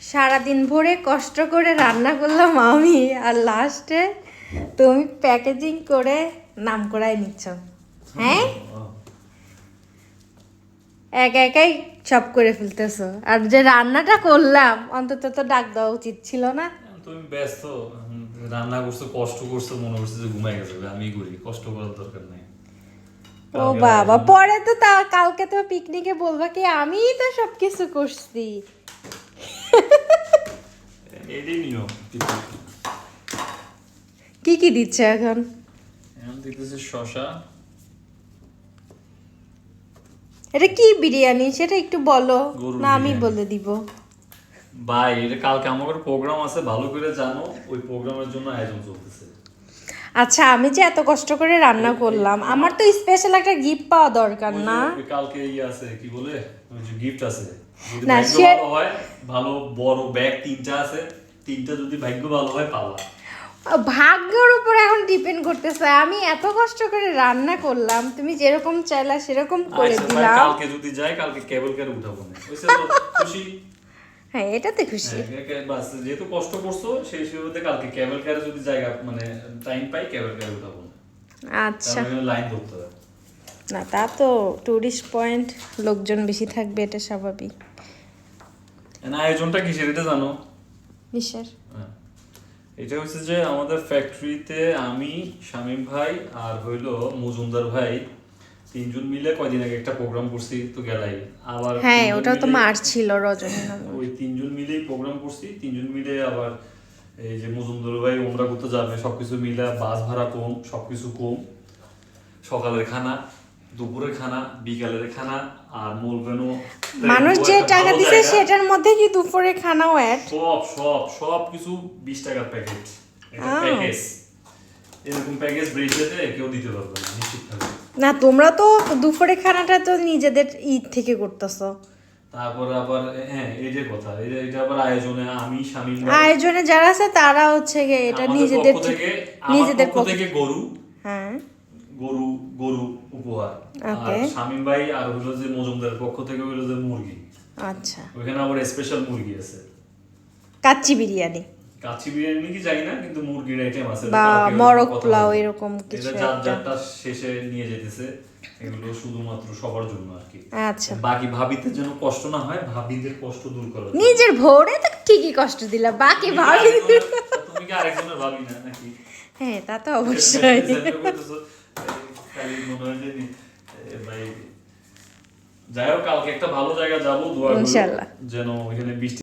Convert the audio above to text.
সারাদিন ভরে কষ্ট করে রান্না করলাম আমি, আর লাস্টে তুমি প্যাকেজিং করে নাম করাই নিচ্ছ। হ্যাঁ, একা একাই সব করে ফেলতেছো। আর যে রান্নাটা করলাম অন্তত তো ডাক দেওয়া উচিত ছিল না? তুমি ব্যস্ত, রান্না করছো, কষ্ট করছো, মনে করছো যে ঘুমাই গেছে, আমি করি, কষ্ট করার দরকার নাই। ও বাবা, পরে তো তা কালকে তো পিকনিকে বলবা কি আমিই তো সবকিছু করছি। এটাই নিয়ম। কি কি দিচ্ছে এখন? এখন দেখতেছি শশা। এটা কি বিরিয়ানি সেটা একটু বলো গরুর না, আমি বিরিয়ানি। বলে দিব। ভাই, এটা কালকে আমার প্রোগ্রাম আছে, ভালো করে জানো, ওই প্রোগ্রামের জন্য আয়োজন চলতেছে। আচ্ছা, আমি যে এত কষ্ট করে রান্না করলাম, আমার তো স্পেশাল একটা গিফট পাওয়া দরকার ওই যে না? কালকে আছে, কি বলে, ওই যে গিফট আছে, যদি না, ভাগ্য ভালো হয়, ভালো বড় ব্যাগ 3টা আছে, 3টা যদি ভাগ্য ভালো হয় পাওয়া। ভাগ্যের উপর এখন ডিপেন্ড করতেছে। আমি এত কষ্ট করে রান্না করলাম, তুমি যেরকম চাইলা সেরকম করে আচ্ছা ভাই, দিলাম। কালকে যদি যাই, কালকে কেবল কার উঠাবো না, বুঝছো তো? খুশি? হ্যাঁ, এটাতে খুশি। বাস, যেহেতু কষ্ট করছো সেই সুবাদে কালকে কেবল কারে যদি জায়গা মানে টাইম পাই, কেবল কারে উঠাবো না। আচ্ছা, তাহলে লাইন ধরতে হবে। না তা তো টুরিস্ট পয়েন্ট, লোকজন বেশি থাকবে, এটা স্বাভাবিক। না, আয়োজনটা কিসের এটা জানো? কিসের? হ্যাঁ। এটা হচ্ছে যে আমাদের ফ্যাক্টরিতে আমি, শামীম ভাই আর হইলো মজুমদার ভাই, 3জন মিলে কয়দিন আগে একটা প্রোগ্রাম করছি, তো গেলাই। আবার হ্যাঁ, 3জন ওটাও তো মিলে- মার ছিল, রজনী নামে। ওই 3জন মিলেই প্রোগ্রাম করছি, 3জন মিলে আবার এই যে মজুমদার ভাই ওমরা করতে যাবে, সবকিছু মিলে বাস ভাড়া কম, সবকিছু কম। সকালের খানা, দুপুরের খানা, বিকালের খানা, আর মূল ভেনু মানুষ যে টাকা দিছে সেটার মধ্যে কি দুপুরে খানাও অ্যাড? সব সব সব কিছু 20 টাকার প্যাকেট। এটা প্যাকেজ, এরকম প্যাকেজ ব্রিজেতে কেউ দিতে পারবে না, নিশ্চিত থাকবে। না, তোমরা তো দুপুরে খানাটা তো নিজেদের ঈদ থেকে করতেছো। তারপরে আবার হ্যাঁ, এই যে কথা, এটা আবার আয়োজনে আমি, শামীম ভাই, আয়োজনে যারা আছে তারা হচ্ছে গিয়ে এটা আমাদের নিজেদের পক্ষ থেকে, নিজেদের পক্ষ থেকে গরু, হ্যাঁ, গরু গরু উপহার। আর ওকে, শামীম ভাই আর হলো যে মজুমদারের পক্ষ থেকে হলো যে মুরগি। আচ্ছা, ওইখানে আবার স্পেশাল মুরগি আছে, কাচ্চি বিরিয়ানি কাচ্চি বিরিয়ানি কি জানি না, কিন্তু মুরগির আইটেম আছে, বা কালকে মরক কথা পোলাও হয়েছে। এরকম কিছু এটা একটা। যাত্রা শেষে নিয়ে যেতেছে, এগুলো শুধুমাত্র সবার জন্য আর কি। আচ্ছা, বাকি ভাবিদের যেন কষ্ট না হয়, ভাবিদের কষ্ট দূর করার জন্য। নিজের ভোরে তো ঠিকই কষ্ট দিলা, বাকি ভাবি। তুমি কি আরেকজনের ভাবি না নাকি? হ্যাঁ, তা তো অবশ্যই। খালি মনে হয় যে ভাই, যাই হোক, কালকে একটা ভালো জায়গা যাবো, দোয়া করো ইনশাল্লাহ। যেন ওইখানে বৃষ্টি